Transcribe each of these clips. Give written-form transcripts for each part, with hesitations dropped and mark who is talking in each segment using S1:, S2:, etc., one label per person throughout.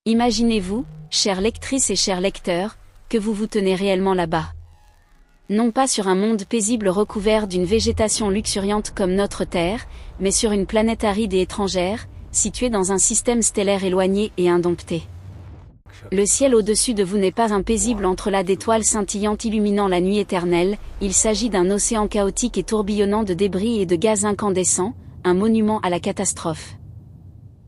S1: Imaginez-vous, chères lectrices et chers lecteurs, que vous vous tenez réellement là-bas. Non pas sur un monde paisible recouvert d'une végétation luxuriante comme notre Terre, mais sur une planète aride et étrangère, située dans un système stellaire éloigné et indompté. Le ciel au-dessus de vous n'est pas un paisible entrelac d'étoiles scintillantes illuminant la nuit éternelle, il s'agit d'un océan chaotique et tourbillonnant de débris et de gaz incandescents, un monument à la catastrophe.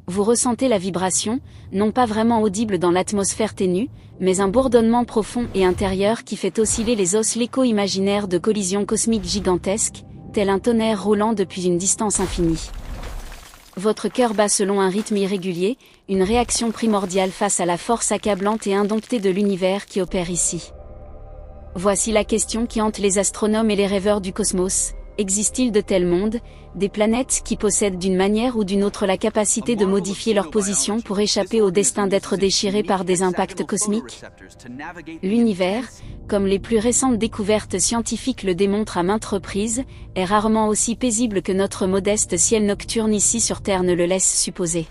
S1: Vous ressentez la vibration, non pas vraiment audible dans l'atmosphère ténue, mais un bourdonnement profond et intérieur qui fait osciller les os, l'écho imaginaire de collisions cosmiques gigantesques, tel un tonnerre roulant depuis une distance infinie. Votre cœur bat selon un rythme irrégulier, une réaction primordiale face à la force accablante et indomptée de l'univers qui opère ici. Voici la question qui hante les astronomes et les rêveurs du cosmos. Existe-t-il de tels mondes, des planètes qui possèdent d'une manière ou d'une autre la capacité de modifier leur position pour échapper au destin d'être déchirés par des impacts cosmiques? L'univers, comme les plus récentes découvertes scientifiques le démontrent à maintes reprises, est rarement aussi paisible que notre modeste ciel nocturne ici sur Terre ne le laisse supposer.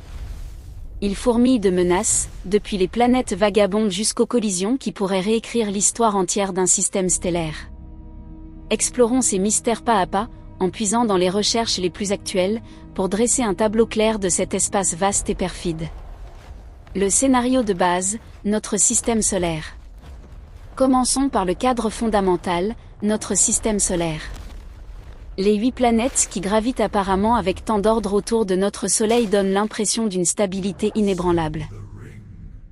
S1: Il fourmille de menaces, depuis les planètes vagabondes jusqu'aux collisions qui pourraient réécrire l'histoire entière d'un système stellaire. Explorons ces mystères pas à pas, en puisant dans les recherches les plus actuelles, pour dresser un tableau clair de cet espace vaste et perfide. Le scénario de base, notre système solaire. Commençons par le cadre fondamental, notre système solaire. Les 8 planètes qui gravitent apparemment avec tant d'ordre autour de notre Soleil donnent l'impression d'une stabilité inébranlable.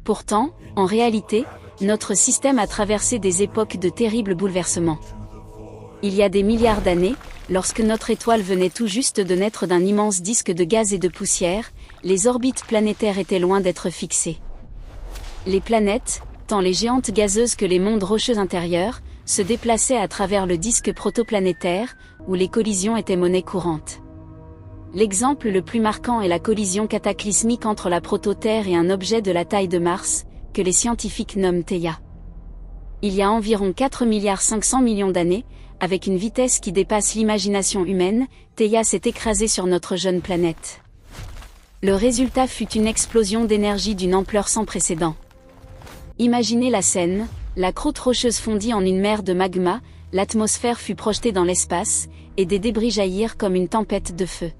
S1: Pourtant, en réalité, notre système a traversé des époques de terribles bouleversements. Il y a des milliards d'années, lorsque notre étoile venait tout juste de naître d'un immense disque de gaz et de poussière, les orbites planétaires étaient loin d'être fixées. Les planètes, tant les géantes gazeuses que les mondes rocheux intérieurs, se déplaçaient à travers le disque protoplanétaire, où les collisions étaient monnaie courante. L'exemple le plus marquant est la collision cataclysmique entre la prototerre et un objet de la taille de Mars, que les scientifiques nomment Theia. Il y a environ 4,5 milliards d'années, avec une vitesse qui dépasse l'imagination humaine, Theia s'est écrasée sur notre jeune planète. Le résultat fut une explosion d'énergie d'une ampleur sans précédent. Imaginez la scène, la croûte rocheuse fondit en une mer de magma, l'atmosphère fut projetée dans l'espace, et des débris jaillirent comme une tempête de feu.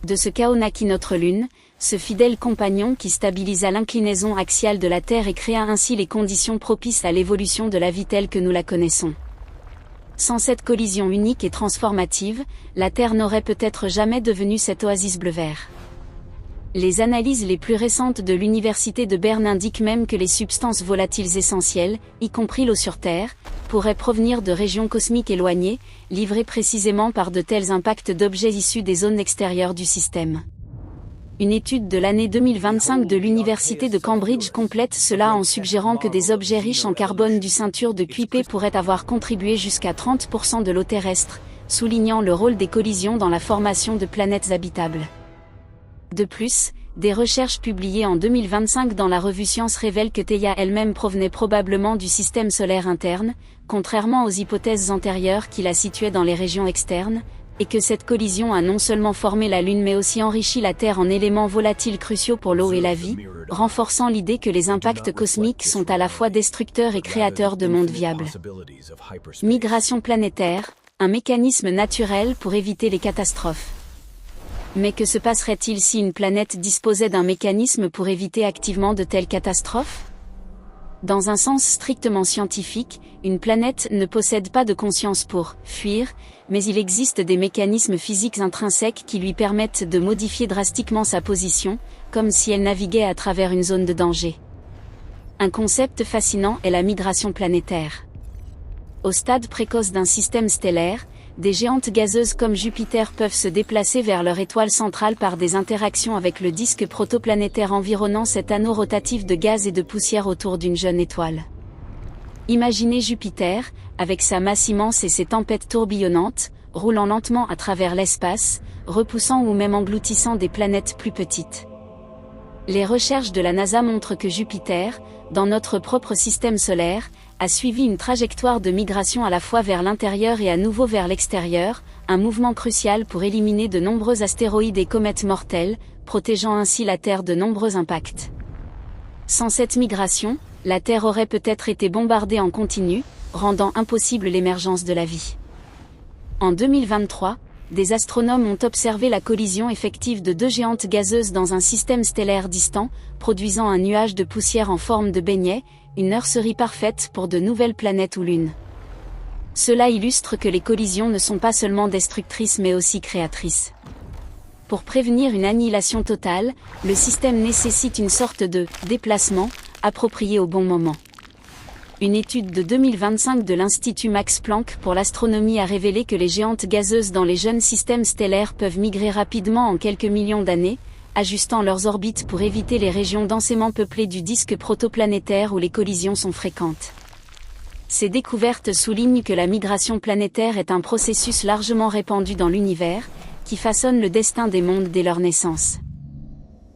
S1: De ce chaos naquit notre Lune, ce fidèle compagnon qui stabilisa l'inclinaison axiale de la Terre et créa ainsi les conditions propices à l'évolution de la vie telle que nous la connaissons. Sans cette collision unique et transformative, la Terre n'aurait peut-être jamais devenu cette oasis bleu-vert. Les analyses les plus récentes de l'Université de Berne indiquent même que les substances volatiles essentielles, y compris l'eau sur Terre, pourraient provenir de régions cosmiques éloignées, livrées précisément par de tels impacts d'objets issus des zones extérieures du système. Une étude de l'année 2025 de l'Université de Cambridge complète cela en suggérant que des objets riches en carbone du ceinture de Kuiper pourraient avoir contribué jusqu'à 30% de l'eau terrestre, soulignant le rôle des collisions dans la formation de planètes habitables. De plus, des recherches publiées en 2025 dans la revue Science révèlent que Theia elle-même provenait probablement du système solaire interne, contrairement aux hypothèses antérieures qui la situaient dans les régions externes, et que cette collision a non seulement formé la Lune mais aussi enrichi la Terre en éléments volatiles cruciaux pour l'eau et la vie, renforçant l'idée que les impacts cosmiques sont à la fois destructeurs et créateurs de mondes viables. Migration planétaire, un mécanisme naturel pour éviter les catastrophes. Mais que se passerait-il si une planète disposait d'un mécanisme pour éviter activement de telles catastrophes? Dans un sens strictement scientifique, une planète ne possède pas de conscience pour fuir, mais il existe des mécanismes physiques intrinsèques qui lui permettent de modifier drastiquement sa position, comme si elle naviguait à travers une zone de danger. Un concept fascinant est la migration planétaire. Au stade précoce d'un système stellaire, des géantes gazeuses comme Jupiter peuvent se déplacer vers leur étoile centrale par des interactions avec le disque protoplanétaire environnant cet anneau rotatif de gaz et de poussière autour d'une jeune étoile. Imaginez Jupiter, avec sa masse immense et ses tempêtes tourbillonnantes, roulant lentement à travers l'espace, repoussant ou même engloutissant des planètes plus petites. Les recherches de la NASA montrent que Jupiter, dans notre propre système solaire, a suivi une trajectoire de migration à la fois vers l'intérieur et à nouveau vers l'extérieur, un mouvement crucial pour éliminer de nombreux astéroïdes et comètes mortels, protégeant ainsi la Terre de nombreux impacts. Sans cette migration, la Terre aurait peut-être été bombardée en continu, rendant impossible l'émergence de la vie. En 2023, des astronomes ont observé la collision effective de 2 géantes gazeuses dans un système stellaire distant, produisant un nuage de poussière en forme de beignet, une nurserie parfaite pour de nouvelles planètes ou lunes. Cela illustre que les collisions ne sont pas seulement destructrices mais aussi créatrices. Pour prévenir une annihilation totale, le système nécessite une sorte de « déplacement » approprié au bon moment. Une étude de 2025 de l'Institut Max Planck pour l'astronomie a révélé que les géantes gazeuses dans les jeunes systèmes stellaires peuvent migrer rapidement en quelques millions d'années, ajustant leurs orbites pour éviter les régions densément peuplées du disque protoplanétaire où les collisions sont fréquentes. Ces découvertes soulignent que la migration planétaire est un processus largement répandu dans l'univers, qui façonne le destin des mondes dès leur naissance.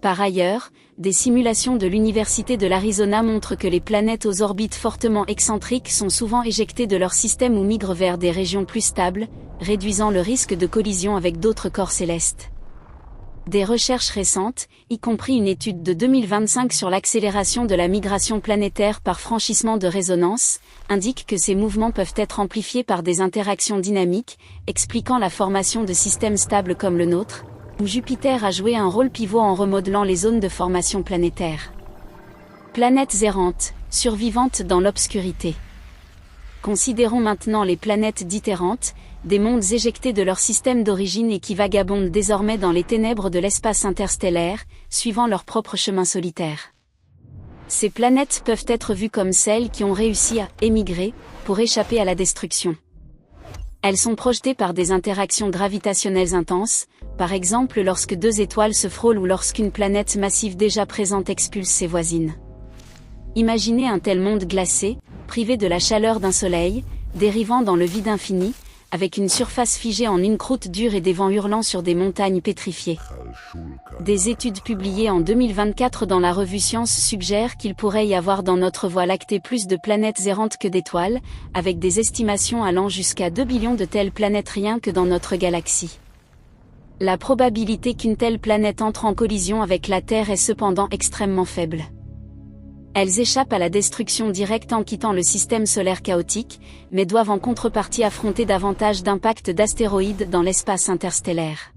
S1: Par ailleurs, des simulations de l'Université de l'Arizona montrent que les planètes aux orbites fortement excentriques sont souvent éjectées de leur système ou migrent vers des régions plus stables, réduisant le risque de collision avec d'autres corps célestes. Des recherches récentes, y compris une étude de 2025 sur l'accélération de la migration planétaire par franchissement de résonance, indiquent que ces mouvements peuvent être amplifiés par des interactions dynamiques, expliquant la formation de systèmes stables comme le nôtre, où Jupiter a joué un rôle pivot en remodelant les zones de formation planétaire. Planètes errantes, survivantes dans l'obscurité. Considérons maintenant les planètes dites errantes, des mondes éjectés de leur système d'origine et qui vagabondent désormais dans les ténèbres de l'espace interstellaire, suivant leur propre chemin solitaire. Ces planètes peuvent être vues comme celles qui ont réussi à émigrer, pour échapper à la destruction. Elles sont projetées par des interactions gravitationnelles intenses, par exemple lorsque 2 étoiles se frôlent ou lorsqu'une planète massive déjà présente expulse ses voisines. Imaginez un tel monde glacé, privé de la chaleur d'un soleil, dérivant dans le vide infini, avec une surface figée en une croûte dure et des vents hurlants sur des montagnes pétrifiées. Des études publiées en 2024 dans la revue Science suggèrent qu'il pourrait y avoir dans notre Voie lactée plus de planètes errantes que d'étoiles, avec des estimations allant jusqu'à 2 billions de telles planètes rien que dans notre galaxie. La probabilité qu'une telle planète entre en collision avec la Terre est cependant extrêmement faible. Elles échappent à la destruction directe en quittant le système solaire chaotique, mais doivent en contrepartie affronter davantage d'impacts d'astéroïdes dans l'espace interstellaire.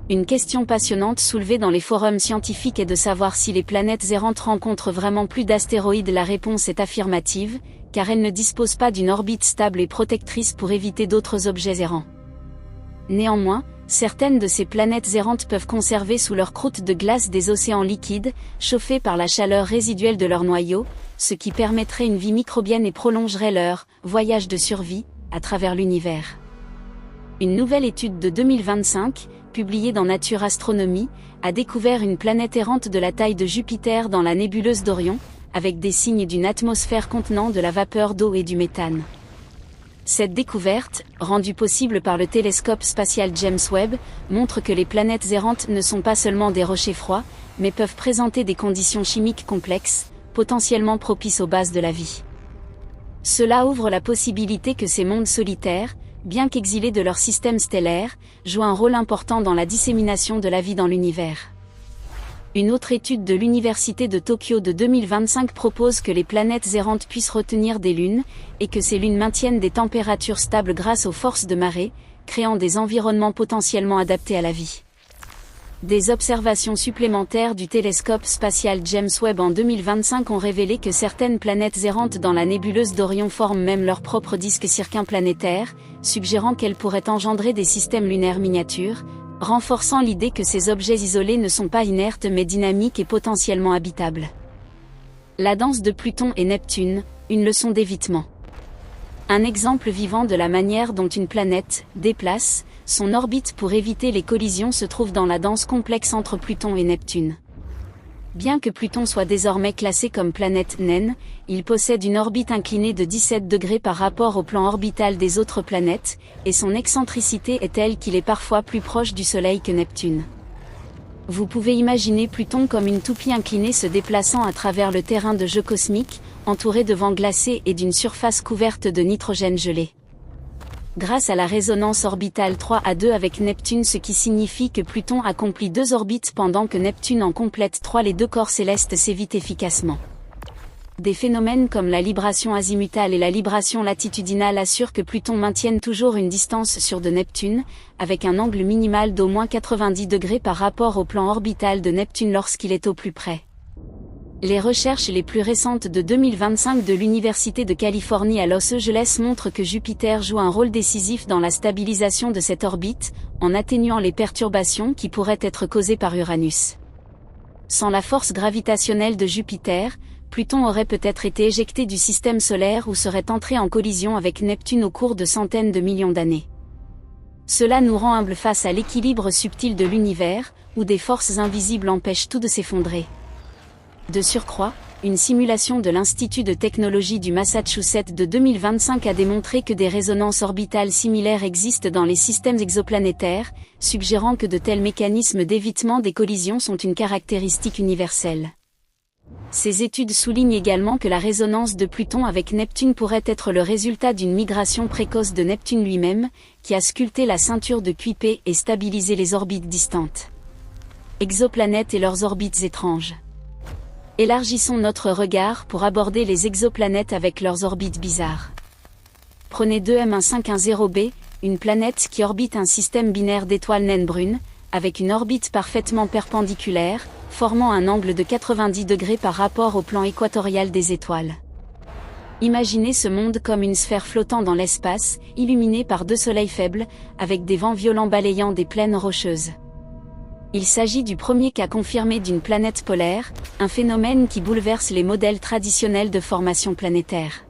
S1: Une question passionnante soulevée dans les forums scientifiques est de savoir si les planètes errantes rencontrent vraiment plus d'astéroïdes. La réponse est affirmative, car elles ne disposent pas d'une orbite stable et protectrice pour éviter d'autres objets errants. Néanmoins, certaines de ces planètes errantes peuvent conserver sous leur croûte de glace des océans liquides, chauffés par la chaleur résiduelle de leur noyau, ce qui permettrait une vie microbienne et prolongerait leur « voyage de survie » à travers l'univers. Une nouvelle étude de 2025, publiée dans Nature Astronomy, a découvert une planète errante de la taille de Jupiter dans la nébuleuse d'Orion, avec des signes d'une atmosphère contenant de la vapeur d'eau et du méthane. Cette découverte, rendue possible par le télescope spatial James Webb, montre que les planètes errantes ne sont pas seulement des rochers froids, mais peuvent présenter des conditions chimiques complexes, potentiellement propices aux bases de la vie. Cela ouvre la possibilité que ces mondes solitaires, bien qu'exilés de leur système stellaire, jouent un rôle important dans la dissémination de la vie dans l'univers. Une autre étude de l'Université de Tokyo de 2025 propose que les planètes errantes puissent retenir des lunes, et que ces lunes maintiennent des températures stables grâce aux forces de marée, créant des environnements potentiellement adaptés à la vie. Des observations supplémentaires du télescope spatial James Webb en 2025 ont révélé que certaines planètes errantes dans la nébuleuse d'Orion forment même leur propre disque circumplanétaire, suggérant qu'elles pourraient engendrer des systèmes lunaires miniatures, renforçant l'idée que ces objets isolés ne sont pas inertes mais dynamiques et potentiellement habitables. La danse de Pluton et Neptune, une leçon d'évitement. Un exemple vivant de la manière dont une planète déplace son orbite pour éviter les collisions se trouve dans la danse complexe entre Pluton et Neptune. Bien que Pluton soit désormais classé comme planète naine, il possède une orbite inclinée de 17 degrés par rapport au plan orbital des autres planètes, et son excentricité est telle qu'il est parfois plus proche du Soleil que Neptune. Vous pouvez imaginer Pluton comme une toupie inclinée se déplaçant à travers le terrain de jeu cosmique, entouré de vents glacés et d'une surface couverte de nitrogène gelé. grâce à la résonance orbitale 3 à 2 avec Neptune, ce qui signifie que Pluton accomplit 2 orbites pendant que Neptune en complète 3. Les deux corps célestes s'évitent efficacement. Des phénomènes comme la libration azimutale et la libration latitudinale assurent que Pluton maintienne toujours une distance sûre de Neptune, avec un angle minimal d'au moins 90 degrés par rapport au plan orbital de Neptune lorsqu'il est au plus près. Les recherches les plus récentes de 2025 de l'Université de Californie à Los Angeles montrent que Jupiter joue un rôle décisif dans la stabilisation de cette orbite, en atténuant les perturbations qui pourraient être causées par Uranus. Sans la force gravitationnelle de Jupiter, Pluton aurait peut-être été éjecté du système solaire ou serait entré en collision avec Neptune au cours de centaines de millions d'années. Cela nous rend humbles face à l'équilibre subtil de l'univers, où des forces invisibles empêchent tout de s'effondrer. De surcroît, une simulation de l'Institut de technologie du Massachusetts de 2025 a démontré que des résonances orbitales similaires existent dans les systèmes exoplanétaires, suggérant que de tels mécanismes d'évitement des collisions sont une caractéristique universelle. Ces études soulignent également que la résonance de Pluton avec Neptune pourrait être le résultat d'une migration précoce de Neptune lui-même, qui a sculpté la ceinture de Kuiper et stabilisé les orbites distantes. Exoplanètes et leurs orbites étranges. Élargissons notre regard pour aborder les exoplanètes avec leurs orbites bizarres. Prenez 2M1510b, une planète qui orbite un système binaire d'étoiles naines brunes, avec une orbite parfaitement perpendiculaire, formant un angle de 90 degrés par rapport au plan équatorial des étoiles. Imaginez ce monde comme une sphère flottant dans l'espace, illuminée par 2 soleils faibles, avec des vents violents balayant des plaines rocheuses. Il s'agit du premier cas confirmé d'une planète polaire, un phénomène qui bouleverse les modèles traditionnels de formation planétaire.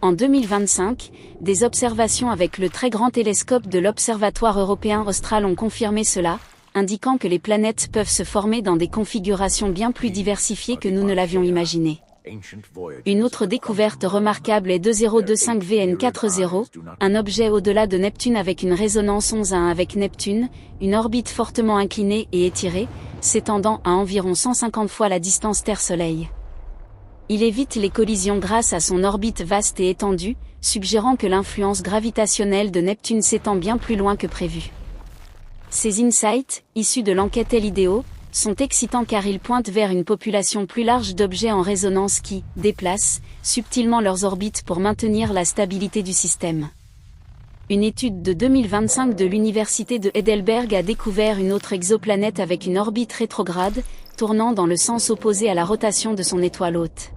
S1: En 2025, des observations avec le très grand télescope de l'Observatoire européen austral ont confirmé cela, indiquant que les planètes peuvent se former dans des configurations bien plus diversifiées que nous ne l'avions imaginé. Une autre découverte remarquable est 2025VN40, un objet au-delà de Neptune avec une résonance 11 à 1 avec Neptune, une orbite fortement inclinée et étirée, s'étendant à environ 150 fois la distance Terre-Soleil. Il évite les collisions grâce à son orbite vaste et étendue, suggérant que l'influence gravitationnelle de Neptune s'étend bien plus loin que prévu. Ces insights, issus de l'enquête LIDEO, sont excitants car ils pointent vers une population plus large d'objets en résonance qui déplacent subtilement leurs orbites pour maintenir la stabilité du système. Une étude de 2025 de l'Université de Heidelberg a découvert une autre exoplanète avec une orbite rétrograde, tournant dans le sens opposé à la rotation de son étoile hôte.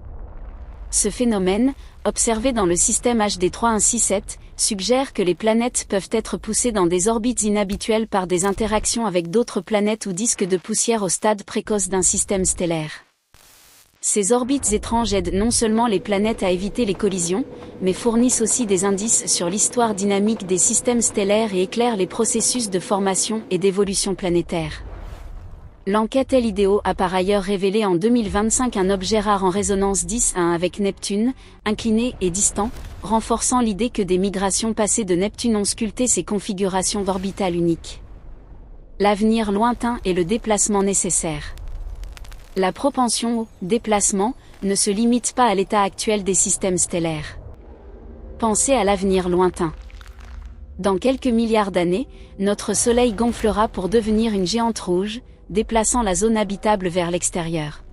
S1: Ce phénomène, observé dans le système HD 3167, suggère que les planètes peuvent être poussées dans des orbites inhabituelles par des interactions avec d'autres planètes ou disques de poussière au stade précoce d'un système stellaire. Ces orbites étranges aident non seulement les planètes à éviter les collisions, mais fournissent aussi des indices sur l'histoire dynamique des systèmes stellaires et éclairent les processus de formation et d'évolution planétaire. L'enquête LIDEO a par ailleurs révélé en 2025 un objet rare en résonance 10 à 1 avec Neptune, incliné et distant, renforçant l'idée que des migrations passées de Neptune ont sculpté ces configurations d'orbitales uniques. L'avenir lointain et le déplacement nécessaire. La propension au déplacement ne se limite pas à l'état actuel des systèmes stellaires. Pensez à l'avenir lointain. Dans quelques milliards d'années, notre Soleil gonflera pour devenir une géante rouge, déplaçant la zone habitable vers l'extérieur.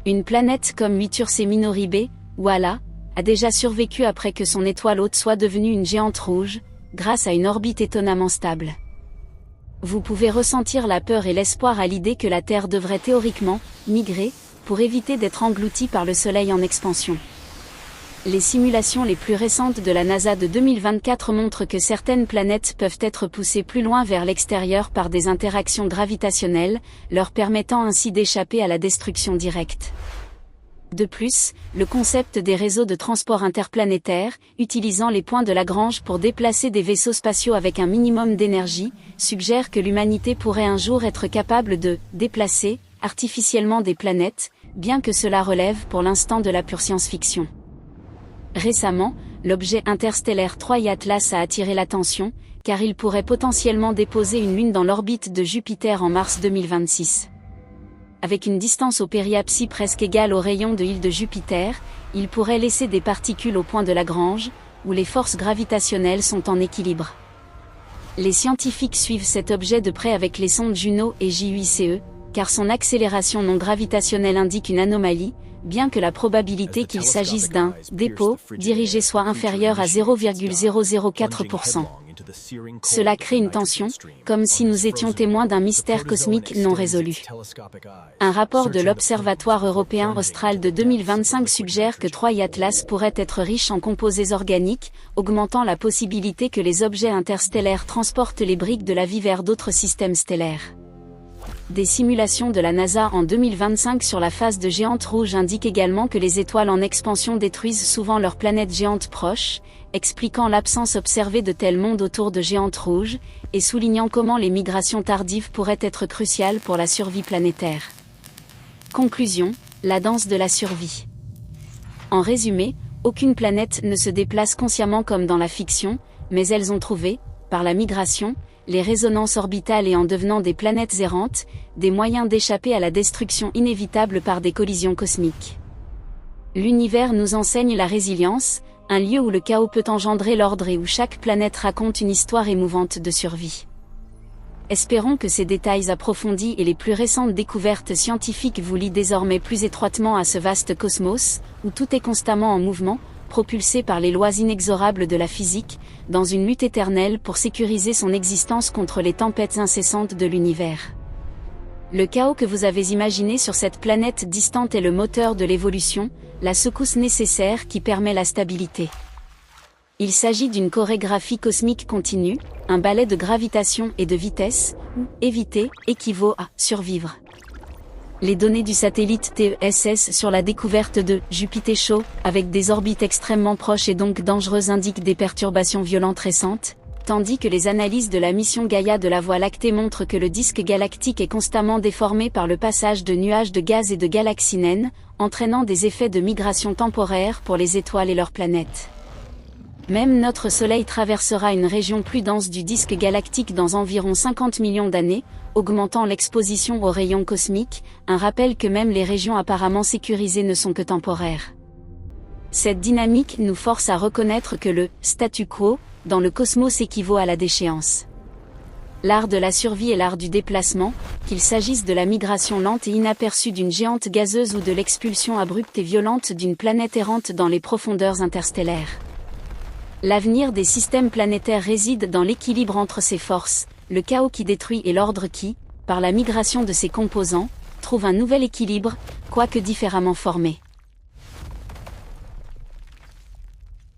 S1: Une planète comme Ursae Minori b, Walla, a déjà survécu après que son étoile hôte soit devenue une géante rouge, grâce à une orbite étonnamment stable. Vous pouvez ressentir la peur et l'espoir à l'idée que la Terre devrait théoriquement migrer, pour éviter d'être engloutie par le Soleil en expansion. Les simulations les plus récentes de la NASA de 2024 montrent que certaines planètes peuvent être poussées plus loin vers l'extérieur par des interactions gravitationnelles, leur permettant ainsi d'échapper à la destruction directe. De plus, le concept des réseaux de transport interplanétaires, utilisant les points de Lagrange pour déplacer des vaisseaux spatiaux avec un minimum d'énergie, suggère que l'humanité pourrait un jour être capable de déplacer artificiellement des planètes, bien que cela relève pour l'instant de la pure science-fiction. Récemment, l'objet interstellaire 3I Atlas a attiré l'attention, car il pourrait potentiellement déposer une lune dans l'orbite de Jupiter en mars 2026. Avec une distance au périapsie presque égale au rayon de île de Jupiter, il pourrait laisser des particules au point de Lagrange, où les forces gravitationnelles sont en équilibre. Les scientifiques suivent cet objet de près avec les sondes Juno et JUICE, car son accélération non gravitationnelle indique une anomalie, bien que la probabilité qu'il s'agisse d'un dépôt dirigé soit inférieure à 0,004%. Cela crée une tension, comme si nous étions témoins d'un mystère cosmique non résolu. Un rapport de l'Observatoire européen austral de 2025 suggère que Troy Atlas pourrait être riche en composés organiques, augmentant la possibilité que les objets interstellaires transportent les briques de la vie vers d'autres systèmes stellaires. Des simulations de la NASA en 2025 sur la face de géantes rouges indiquent également que les étoiles en expansion détruisent souvent leurs planètes géantes proches, expliquant l'absence observée de tels mondes autour de géantes rouges, et soulignant comment les migrations tardives pourraient être cruciales pour la survie planétaire. Conclusion, la danse de la survie. En résumé, aucune planète ne se déplace consciemment comme dans la fiction, mais elles ont trouvé, par la migration, les résonances orbitales et en devenant des planètes errantes, des moyens d'échapper à la destruction inévitable par des collisions cosmiques. L'univers nous enseigne la résilience, un lieu où le chaos peut engendrer l'ordre et où chaque planète raconte une histoire émouvante de survie. Espérons que ces détails approfondis et les plus récentes découvertes scientifiques vous lient désormais plus étroitement à ce vaste cosmos, où tout est constamment en mouvement, propulsé par les lois inexorables de la physique, dans une lutte éternelle pour sécuriser son existence contre les tempêtes incessantes de l'univers. Le chaos que vous avez imaginé sur cette planète distante est le moteur de l'évolution, la secousse nécessaire qui permet la stabilité. Il s'agit d'une chorégraphie cosmique continue, un ballet de gravitation et de vitesse, où éviter équivaut à survivre. Les données du satellite TESS sur la découverte de Jupiter chaud, avec des orbites extrêmement proches et donc dangereuses indiquent des perturbations violentes récentes, tandis que les analyses de la mission Gaïa de la Voie lactée montrent que le disque galactique est constamment déformé par le passage de nuages de gaz et de galaxies naines, entraînant des effets de migration temporaire pour les étoiles et leurs planètes. Même notre Soleil traversera une région plus dense du disque galactique dans environ 50 millions d'années, augmentant l'exposition aux rayons cosmiques, un rappel que même les régions apparemment sécurisées ne sont que temporaires. Cette dynamique nous force à reconnaître que le statu quo, dans le cosmos équivaut à la déchéance. L'art de la survie est l'art du déplacement, qu'il s'agisse de la migration lente et inaperçue d'une géante gazeuse ou de l'expulsion abrupte et violente d'une planète errante dans les profondeurs interstellaires. L'avenir des systèmes planétaires réside dans l'équilibre entre ces forces, le chaos qui détruit et l'ordre qui, par la migration de ses composants, trouve un nouvel équilibre, quoique différemment formé.